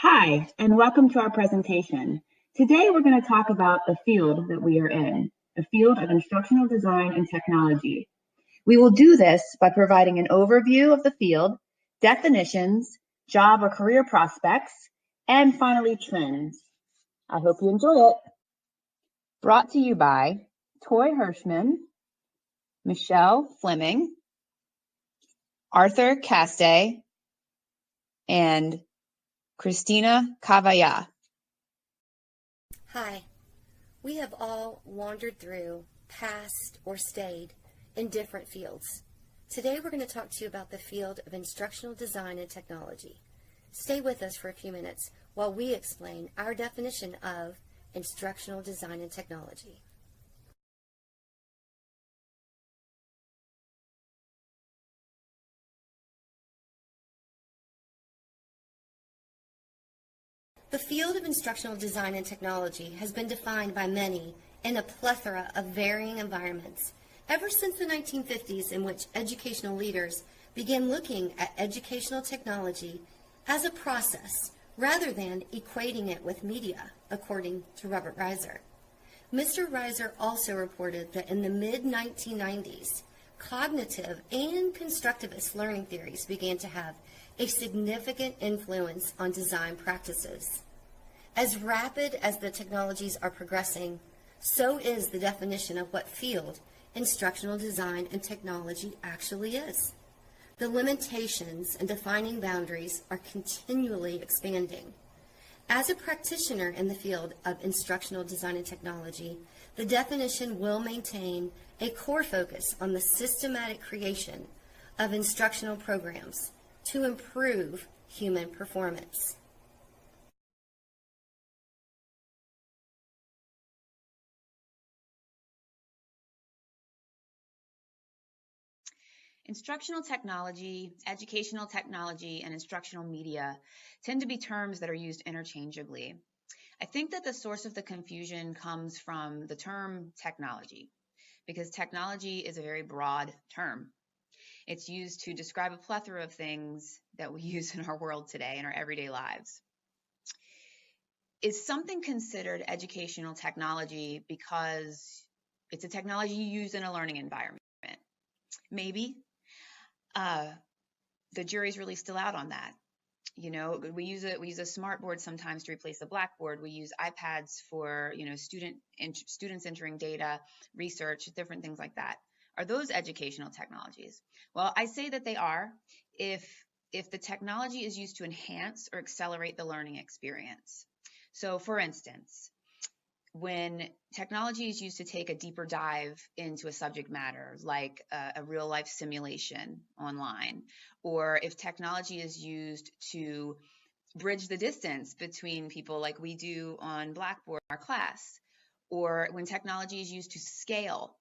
Hi, and welcome to our presentation. Today we're going to talk about the field that we are in, the field of instructional design and technology. We will do this by providing an overview of the field, definitions, job or career prospects, and finally trends. I hope you enjoy it. Brought to you by Toy Hirschman, Michelle Fleming, Arthur Caste, and Christina Cavalla. Hi, we have all wandered through, passed, or stayed in different fields. Today we're going to talk to you about the field of instructional design and technology. Stay with us for a few minutes while we explain our definition of instructional design and technology. The field of instructional design and technology has been defined by many in a plethora of varying environments ever since the 1950s, in which educational leaders began looking at educational technology as a process rather than equating it with media, according to Robert Reiser. Mr. Reiser also reported that in the mid-1990s, cognitive and constructivist learning theories began to have a significant influence on design practices. As rapid as the technologies are progressing, so is the definition of what field instructional design and technology actually is. The limitations and defining boundaries are continually expanding. As a practitioner in the field of instructional design and technology, the definition will maintain a core focus on the systematic creation of instructional programs to improve human performance. Instructional technology, educational technology, and instructional media tend to be terms that are used interchangeably. I think that the source of the confusion comes from the term technology, because technology is a very broad term. It's used to describe a plethora of things that we use in our world today, in our everyday lives. Is something considered educational technology because it's a technology you use in a learning environment? Maybe. The jury's really still out on that. You know, we use a smart board sometimes to replace a blackboard. We use iPads for, students entering data, research, different things like that. Are those educational technologies? Well, I say that they are if the technology is used to enhance or accelerate the learning experience. So, for instance, when technology is used to take a deeper dive into a subject matter, like a real life simulation online, or if technology is used to bridge the distance between people like we do on Blackboard in our class, or when technology is used to scale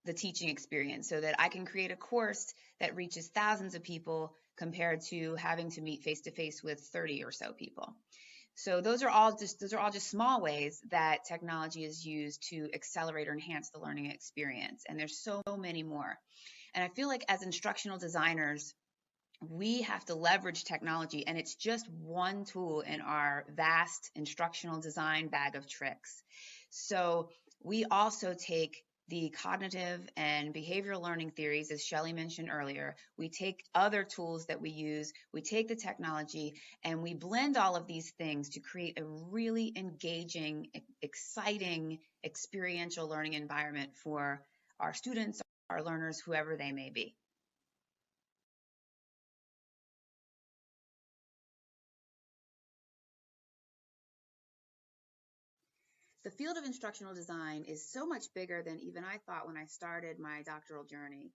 the teaching experience so that I can create a course that reaches thousands of people compared to having to meet face to face with 30 or so people. So those are all just small ways that technology is used to accelerate or enhance the learning experience. And there's so many more. And I feel like as instructional designers, we have to leverage technology, and it's just one tool in our vast instructional design bag of tricks. So we also take the cognitive and behavioral learning theories, as Shelley mentioned earlier. We take other tools that we use, we take the technology, and we blend all of these things to create a really engaging, exciting, experiential learning environment for our students, our learners, whoever they may be. The field of instructional design is so much bigger than even I thought when I started my doctoral journey.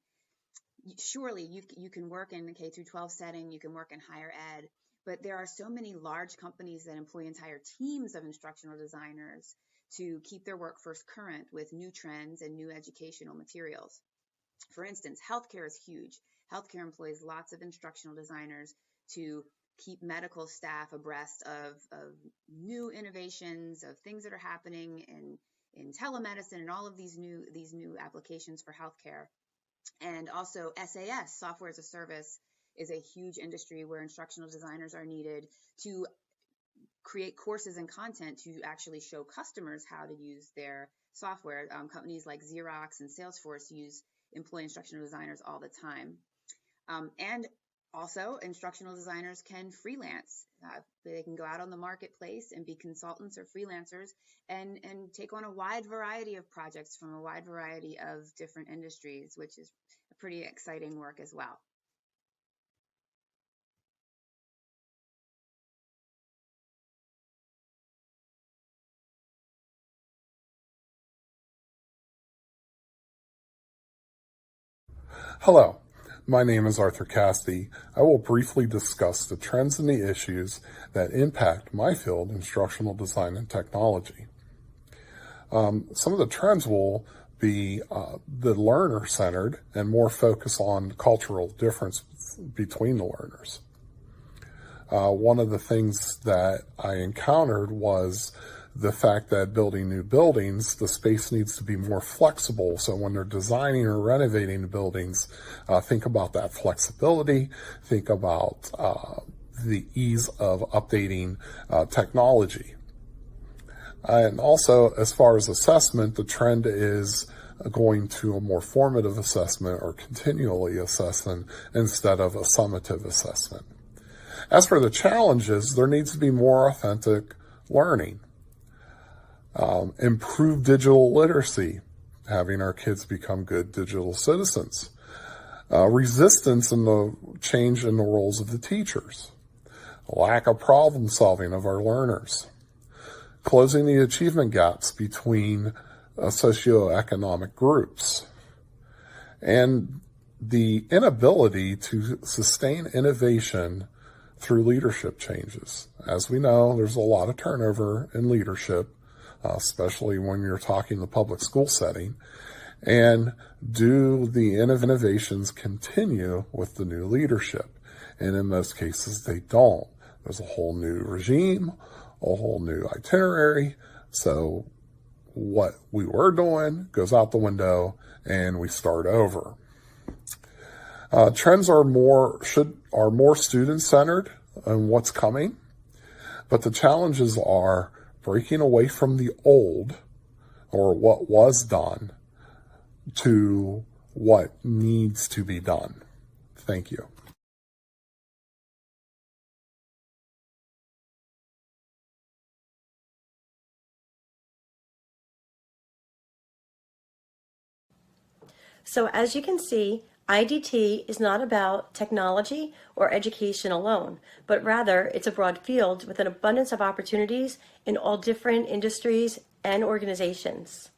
Surely you can work in the K through 12 setting, you can work in higher ed, but there are so many large companies that employ entire teams of instructional designers to keep their workforce current with new trends and new educational materials. For instance, healthcare is huge. Healthcare employs lots of instructional designers to keep medical staff abreast of new innovations, of things that are happening in telemedicine and all of these new applications for healthcare. And also SAS, software as a service, is a huge industry where instructional designers are needed to create courses and content to actually show customers how to use their software. Companies like Xerox and Salesforce employ instructional designers all the time. And also, instructional designers can freelance. They can go out on the marketplace and be consultants or freelancers and take on a wide variety of projects from a wide variety of different industries, which is a pretty exciting work as well. Hello, my name is Arthur Cassidy. I will briefly discuss the trends and the issues that impact my field, instructional design and technology. Some of the trends will be the learner-centered and more focus on cultural difference between the learners. One of the things that I encountered was the fact that building new buildings, the space needs to be more flexible. So when they're designing or renovating the buildings, think about that flexibility, think about the ease of updating technology. And also, as far as assessment, the trend is going to a more formative assessment or continually assessment instead of a summative assessment. As for the challenges, there needs to be more authentic learning. Improve digital literacy, having our kids become good digital citizens. Resistance in the change in the roles of the teachers. Lack of problem solving of our learners. Closing the achievement gaps between socioeconomic groups. And the inability to sustain innovation through leadership changes. As we know, there's a lot of turnover in leadership, especially when you're talking the public school setting. And do the innovations continue with the new leadership? And in most cases, they don't. There's a whole new regime, a whole new itinerary. So what we were doing goes out the window and we start over. Trends are more student-centered in what's coming, but the challenges are breaking away from the old, or what was done, to what needs to be done. Thank you. So as you can see, IDT is not about technology or education alone, but rather it's a broad field with an abundance of opportunities in all different industries and organizations.